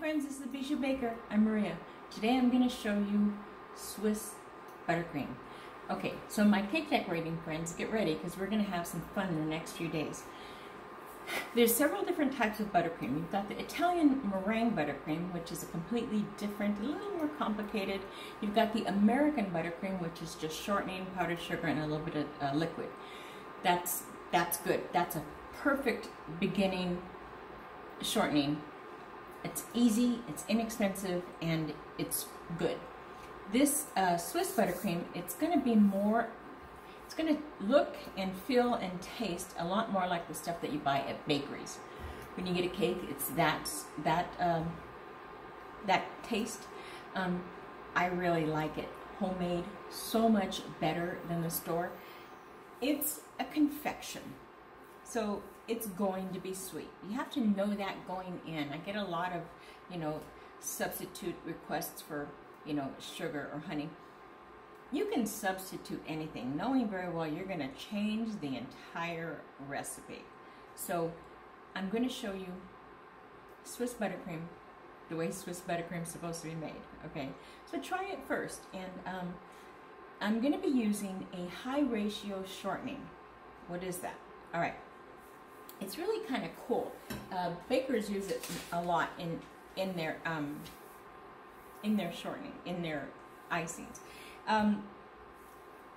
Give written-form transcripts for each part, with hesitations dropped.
friends, this is Bijou Baker. I'm Maria. Today I'm going to show you Swiss buttercream. Okay, so my cake decorating friends, get ready because we're going to have some fun in the next few days. There's several different types of buttercream. You've got the Italian meringue buttercream, which is a completely different, a little more complicated. You've got the American buttercream, which is just shortening, powdered sugar, and a little bit of liquid. That's good. That's a perfect beginning shortening. It's easy, it's inexpensive, and it's good. This Swiss buttercream, it's going to be more, it's going to look and feel and taste a lot more like the stuff that you buy at bakeries. When you get a cake, it's that taste. I really like it. Homemade, so much better than the store. It's a confection, so it's going to be sweet. You have to know that going in. I get a lot of, substitute requests for, sugar or honey. You can substitute anything, knowing very well you're going to change the entire recipe. So I'm going to show you Swiss buttercream, the way Swiss buttercream is supposed to be made. Okay, so try it first, and I'm going to be using a high ratio shortening. What is that? All right. It's really kind of cool. Bakers use it a lot in their shortening, in their icings.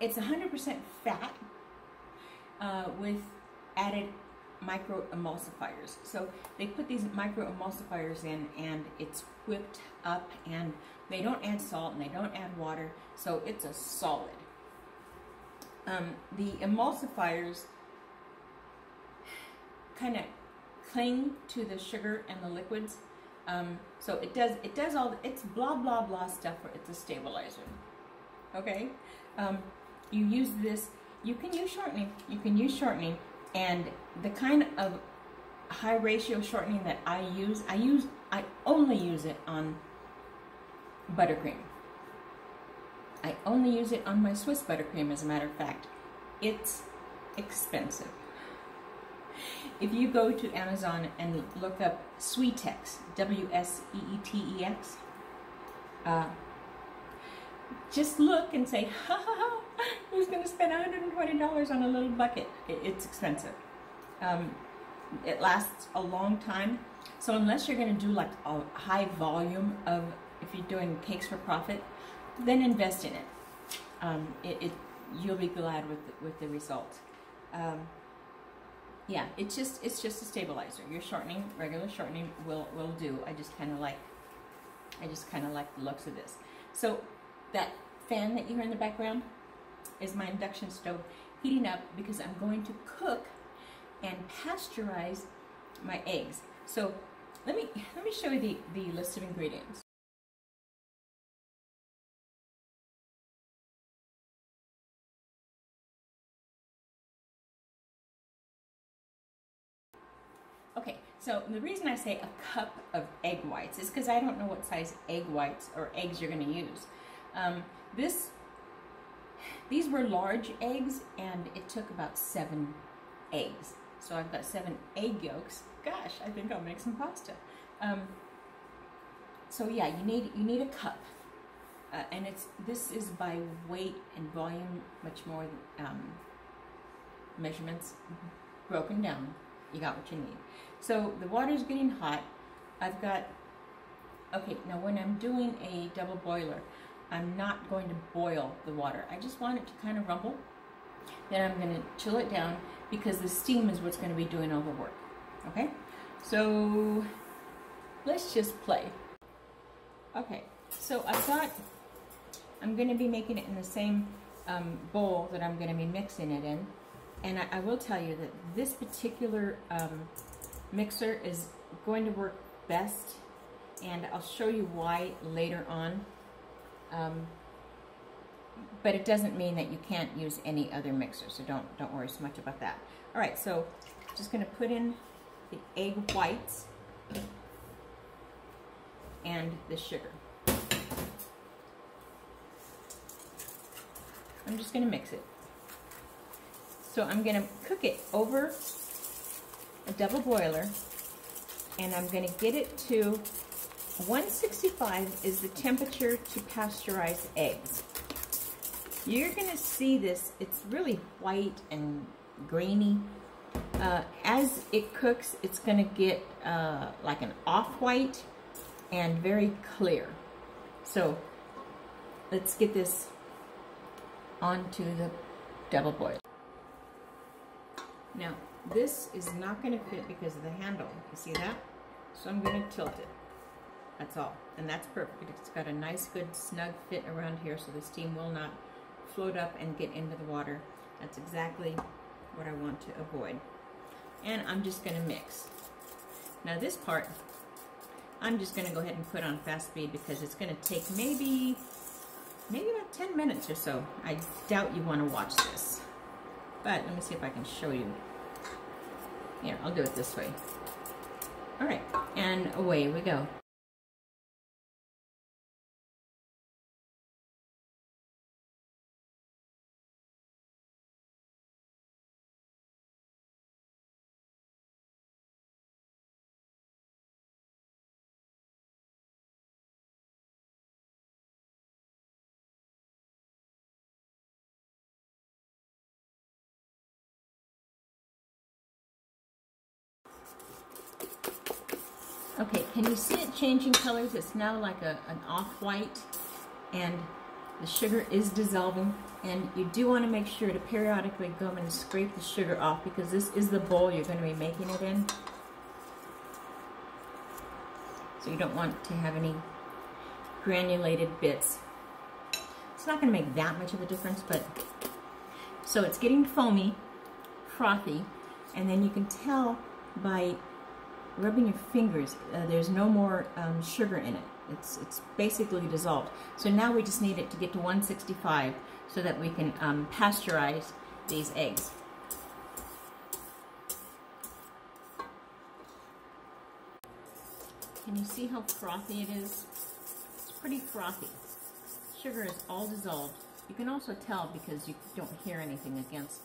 It's 100% fat with added micro emulsifiers. So they put these micro emulsifiers in, and it's whipped up, and they don't add salt and they don't add water, so it's a solid. The emulsifiers kind of cling to the sugar and the liquids, so it does all, it's blah blah blah stuff. It's a stabilizer. Okay, you use this. You can use shortening, and the kind of high ratio shortening that I only use it on buttercream. I only use it on my Swiss buttercream. As a matter of fact, it's expensive. If you go to Amazon and look up Sweetex, W-S-E-E-T-E-X, just look and say, ha ha ha, who's going to spend $120 on a little bucket? It's expensive. It lasts a long time. So unless you're going to do like a high volume of, if you're doing cakes for profit, then invest in it. You'll be glad with the result. Yeah, it's just a stabilizer. Your shortening, regular shortening will do. I just kind of like the looks of this. So that fan that you hear in the background is my induction stove heating up because I'm going to cook and pasteurize my eggs. So let me show you the list of ingredients. Okay, so the reason I say a cup of egg whites is because I don't know what size egg whites or eggs you're going to use. These were large eggs, and it took about 7 eggs. So I've got 7 egg yolks. Gosh, I think I'll make some pasta. So yeah, you need a cup, and this is by weight and volume, much more measurements broken down. You got what you need. So the water's getting hot. I've got, okay, now when I'm doing a double boiler, I'm not going to boil the water. I just want it to kind of rumble. Then I'm going to chill it down because the steam is what's going to be doing all the work. Okay? So let's just play. Okay, so I'm going to be making it in the same bowl that I'm going to be mixing it in. And I will tell you that this particular mixer is going to work best, and I'll show you why later on. But it doesn't mean that you can't use any other mixer, so don't worry so much about that. All right, so just going to put in the egg whites and the sugar. I'm just going to mix it. So I'm going to cook it over a double boiler, and I'm going to get it to 165 is the temperature to pasteurize eggs. You're gonna see this, it's really white and grainy. As it cooks, it's gonna get like an off-white and very clear. So let's get this onto the double boil. Now, this is not gonna fit because of the handle. You see that? So I'm gonna tilt it. That's all, and that's perfect. It's got a nice, good, snug fit around here so the steam will not float up and get into the water. That's exactly what I want to avoid. And I'm just gonna mix. Now this part, I'm just gonna go ahead and put on fast speed because it's gonna take maybe about 10 minutes or so. I doubt you wanna watch this. But let me see if I can show you. Here, I'll do it this way. All right, and away we go. Okay, can you see it changing colors? It's now like an off-white, and the sugar is dissolving. And you do want to make sure to periodically go and scrape the sugar off because this is the bowl you're going to be making it in. So you don't want to have any granulated bits. It's not going to make that much of a difference, but so it's getting foamy, frothy, and then you can tell by rubbing your fingers, there's no more sugar in it. It's basically dissolved. So now we just need it to get to 165 so that we can pasteurize these eggs. Can you see how frothy it is? It's pretty frothy. Sugar is all dissolved. You can also tell because you don't hear anything against,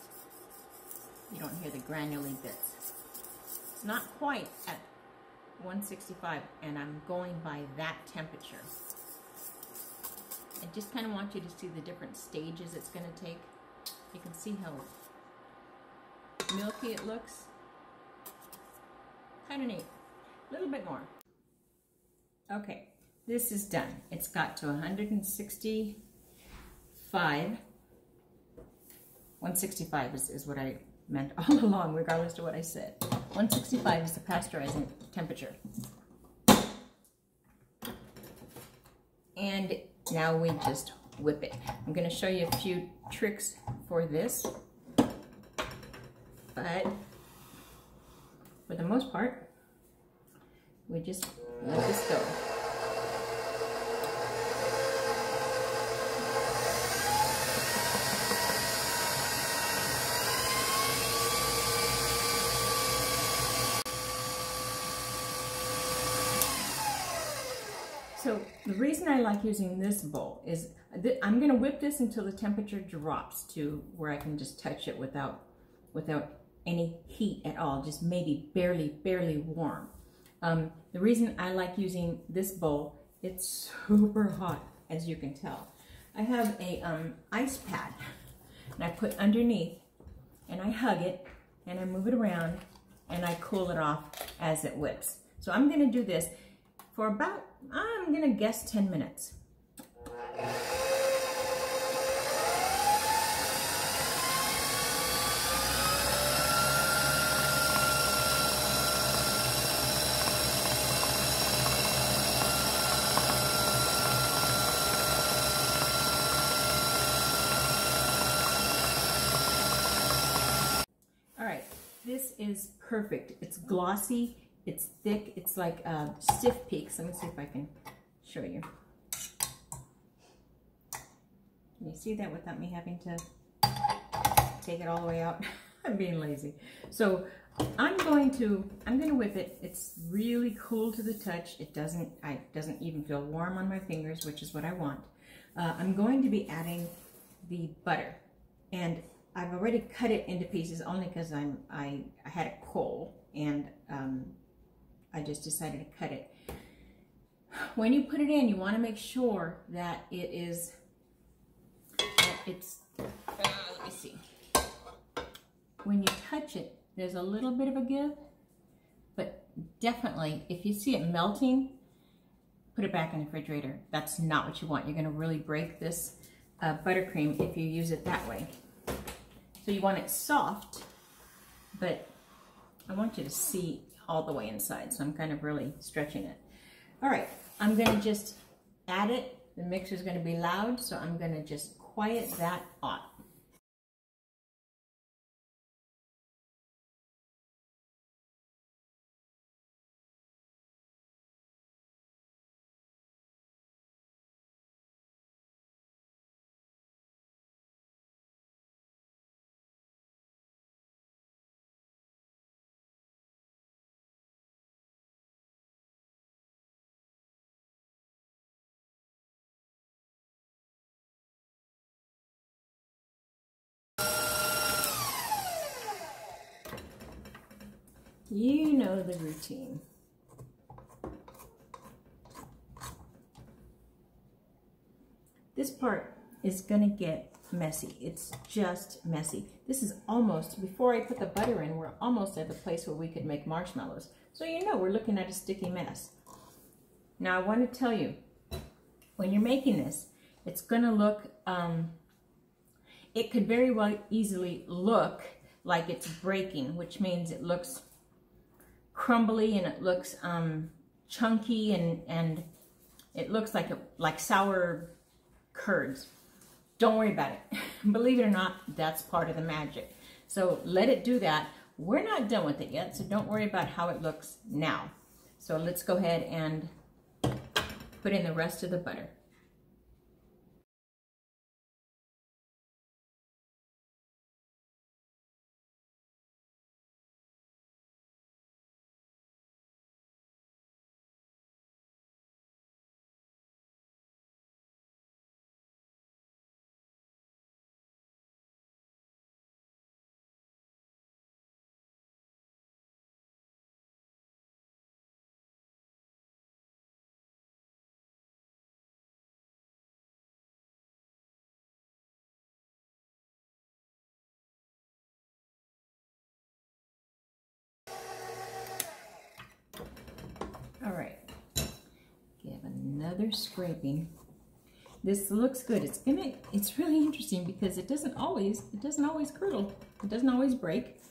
you don't hear the granule bits. It's not quite at 165, and I'm going by that temperature. I just kind of want you to see the different stages it's going to take. You can see how milky it looks. Kind of neat. A little bit more. Okay, this is done. It's got to 165. 165 is what I meant all along, regardless of what I said. 165 is the pasteurizing temperature. And now we just whip it. I'm going to show you a few tricks for this, but for the most part, we just let this go. So the reason I like using this bowl is I'm going to whip this until the temperature drops to where I can just touch it without any heat at all, just maybe barely warm. The reason I like using this bowl, it's super hot, as you can tell. I have a ice pad, and I put underneath, and I hug it, and I move it around, and I cool it off as it whips. So I'm going to do this for about, I'm going to guess 10 minutes. All right, this is perfect. It's glossy. It's thick. It's like stiff peaks. Let me see if I can show you. Can you see that without me having to take it all the way out? I'm being lazy. So I'm going to whip it. It's really cool to the touch. It doesn't even feel warm on my fingers, which is what I want. I'm going to be adding the butter, and I've already cut it into pieces only because I had a coal, and I just decided to cut it when you put it in, you want to make sure that let me see. When you touch it, there's a little bit of a give, but definitely, if you see it melting, put it back in the refrigerator. That's not what you want. You're going to really break this buttercream if you use it that way. So you want it soft, but I want you to see all the way inside, so I'm kind of really stretching it. All right, I'm going to just add it. The mixer is going to be loud, so I'm going to just quiet that off. You know the routine. This part is gonna get messy. It's just messy. This is almost, before I put the butter in, we're almost at the place where we could make marshmallows. So you know we're looking at a sticky mess. Now I want to tell you, when you're making this, it's gonna look, it could very well easily look like it's breaking, which means it looks crumbly and it looks chunky and it looks like sour curds. Don't worry about it. Believe it or not, that's part of the magic. So let it do that. We're not done with it yet, so don't worry about how it looks now. So let's go ahead and put in the rest of the butter. All right, give another scraping. This looks good. It's really interesting because it doesn't always curdle. It doesn't always break.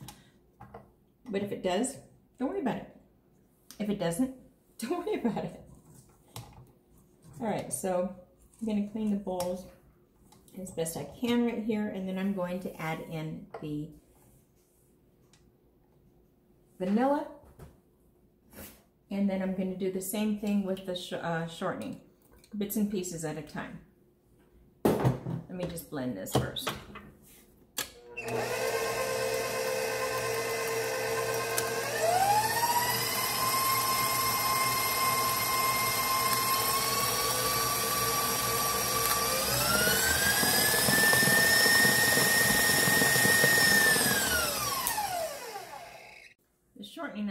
But if it does, don't worry about it. If it doesn't, don't worry about it. All right, so I'm going to clean the bowls as best I can right here, and then I'm going to add in the vanilla. And then I'm going to do the same thing with the shortening, bits and pieces at a time. Let me just blend this first.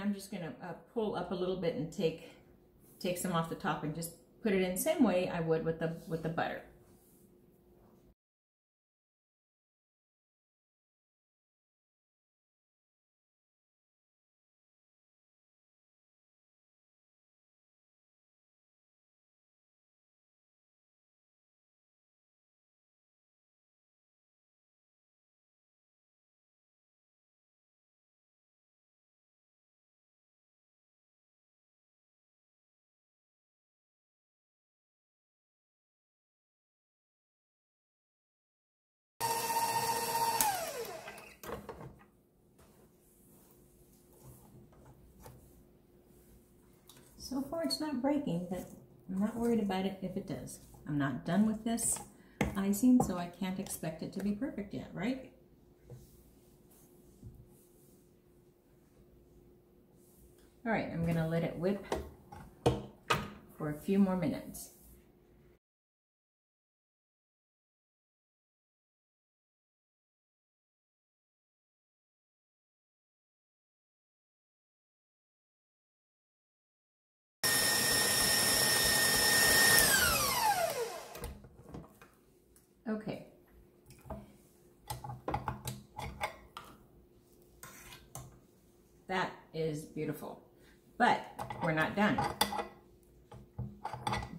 I'm just going to pull up a little bit and take some off the top and just put it in the same way I would with the butter. So far it's not breaking, but I'm not worried about it if it does. I'm not done with this icing, so I can't expect it to be perfect yet, right? All right, I'm gonna let it whip for a few more minutes. That is beautiful. But we're not done.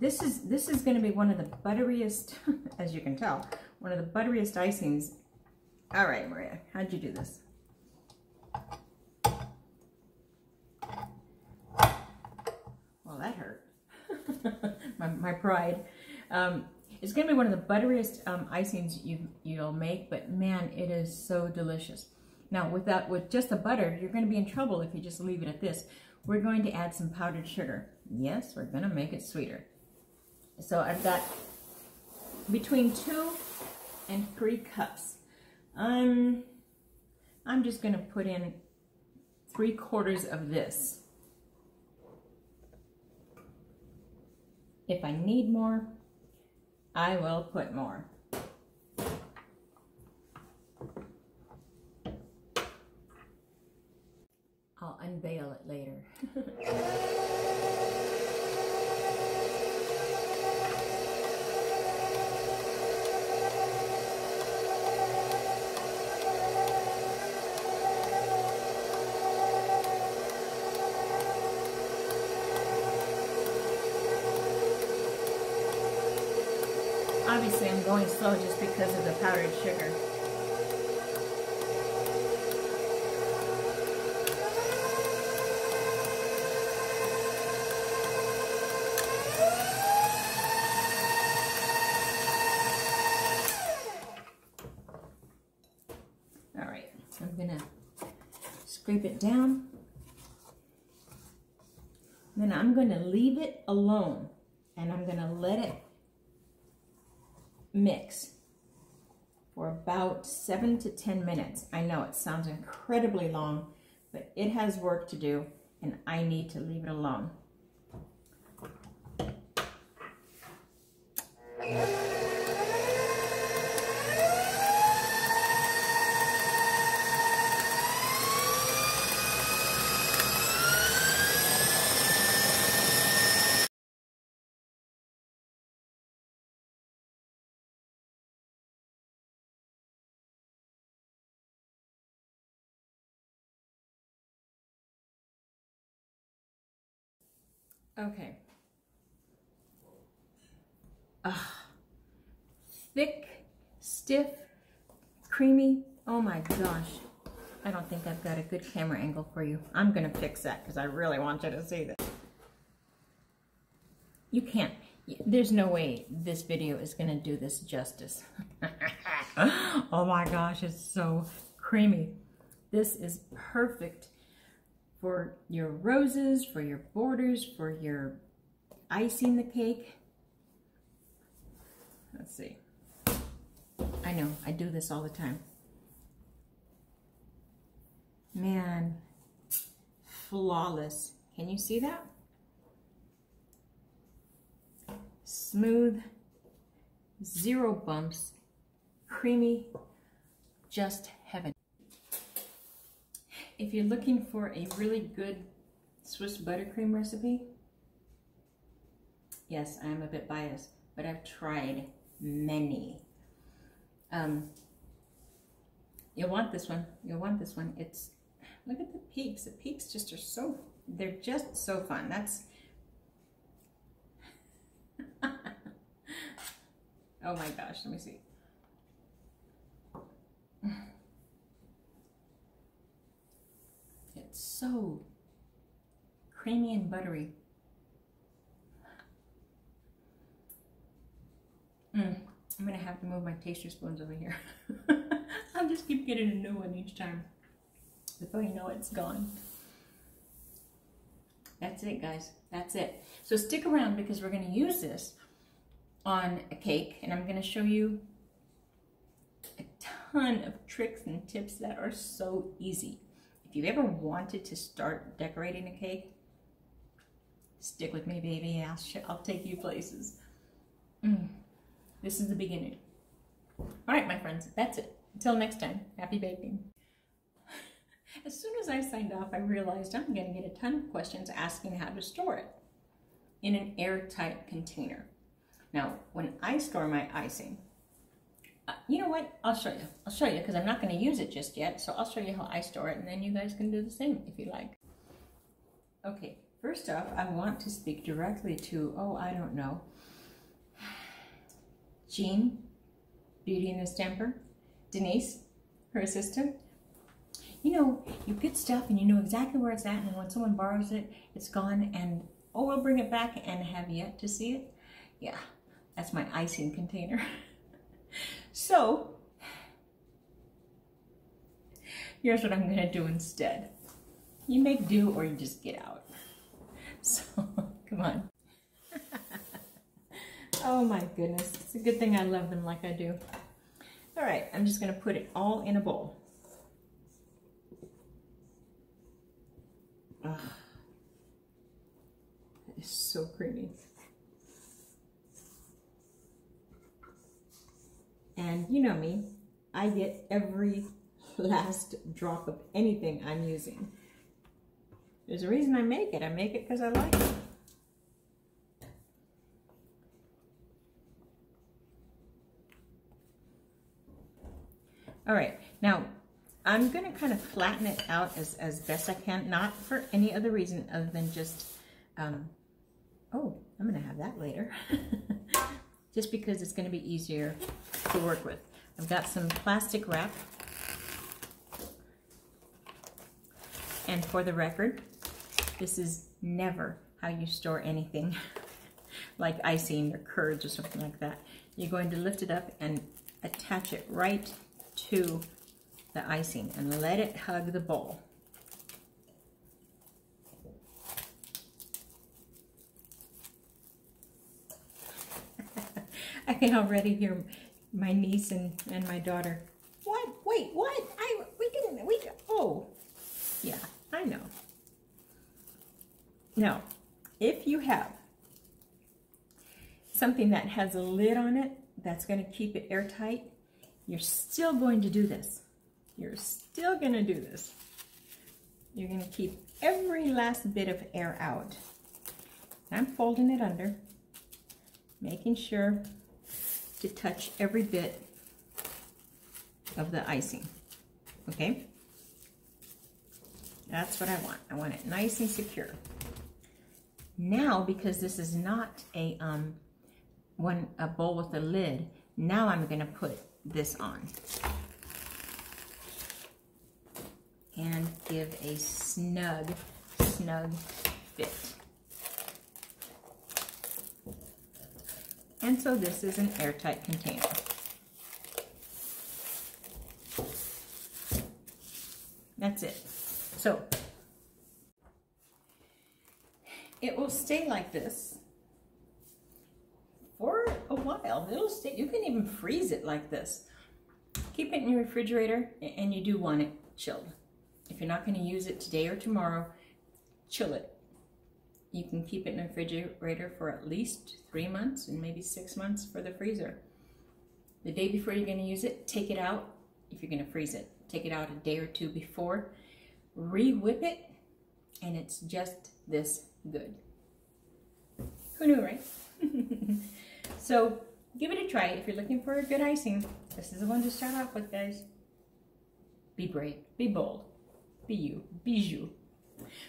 This is going to be one of the butteriest, as you can tell, one of the butteriest icings. All right, Maria, how'd you do this? Well, that hurt. my pride. It's going to be one of the butteriest icings you'll make, but man, it is so delicious. Now, with just the butter, you're going to be in trouble if you just leave it at this. We're going to add some powdered sugar. Yes, we're going to make it sweeter. So I've got between 2 and 3 cups. I'm just going to put in 3/4 of this. If I need more, I will put more. I'll unveil it later. Obviously, I'm going slow just because of the powdered sugar. All right, so I'm gonna scrape it down. Then I'm gonna leave it alone, and I'm gonna let it mix for about 7 to 10 minutes. I know it sounds incredibly long, but it has work to do, and I need to leave it alone. Okay. Thick, stiff, creamy. Oh my gosh. I don't think I've got a good camera angle for you. I'm going to fix that because I really want you to see this. You can't. There's no way this video is going to do this justice. Oh my gosh, it's so creamy. This is perfect for your roses, for your borders, for your icing the cake. Let's see. I know, I do this all the time. Man, flawless. Can you see that? Smooth, 0 bumps, creamy, just heaven. If you're looking for a really good Swiss buttercream recipe, yes, I am a bit biased, but I've tried many. You'll want this one. You'll want this one. It's, look at the peaks. The peaks just are so, they're just so fun. That's, oh my gosh, let me see. It's so creamy and buttery. I'm gonna have to move my taster spoons over here. I'll just keep getting a new one each time. Before you know it, it's gone. That's it, guys. That's it. So stick around because we're gonna use this on a cake, and I'm gonna show you a ton of tricks and tips that are so easy. If you've ever wanted to start decorating a cake, stick with me, baby. I'll take you places. This is the beginning. All right, my friends, that's it. Until next time, happy baking. As soon as I signed off, I realized I'm going to get a ton of questions asking how to store it in an airtight container. Now, when I store my icing, You know what? I'll show you. I'll show you because I'm not going to use it just yet. So I'll show you how I store it, and then you guys can do the same if you like. Okay, first off, I want to speak directly to, oh, I don't know, Jean, Beauty and the Stamper, Denise, her assistant. You know, you get stuff and you know exactly where it's at, and when someone borrows it, it's gone, and oh, we'll bring it back and have yet to see it. Yeah, that's my icing container. So, here's what I'm gonna do instead. You make do or you just get out. So, come on. Oh my goodness, it's a good thing I love them like I do. All right, I'm just gonna put it all in a bowl. Ugh. That is so creamy. And you know me, I get every last drop of anything I'm using. There's a reason I make it. I make it because I like it. All right, now I'm gonna kind of flatten it out as best I can, not for any other reason other than just, oh, I'm gonna have that later. Just because it's gonna be easier to work with. I've got some plastic wrap. And for the record, this is never how you store anything like icing or curds or something like that. You're going to lift it up and attach it right to the icing and let it hug the bowl. I can already hear my niece and my daughter. What? Wait, what? Oh, yeah, I know. Now, if you have something that has a lid on it that's going to keep it airtight, you're still going to do this. You're still going to do this. You're going to keep every last bit of air out. I'm folding it under, making sure to touch every bit of the icing, okay? That's what I want. I want it nice and secure. Now, because this is not a bowl with a lid, now I'm gonna put this on and give a snug fit. And so this is an airtight container. That's it. So it will stay like this for a while. It'll stay. You can even freeze it like this. Keep it in your refrigerator, and you do want it chilled. If you're not going to use it today or tomorrow, chill it. You can keep it in the refrigerator for at least 3 months and maybe 6 months for the freezer. The day before you're going to use it, take it out. If you're going to freeze it, take it out a day or two before. Re-whip it, and it's just this good. Who knew, right? So give it a try. If you're looking for a good icing, this is the one to start off with, guys. Be brave, be bold, be you, bijou.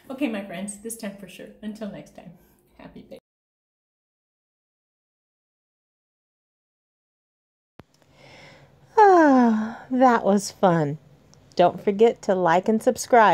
Okay, my friends, this time for sure. Until next time, happy baking. Ah, that was fun. Don't forget to like and subscribe.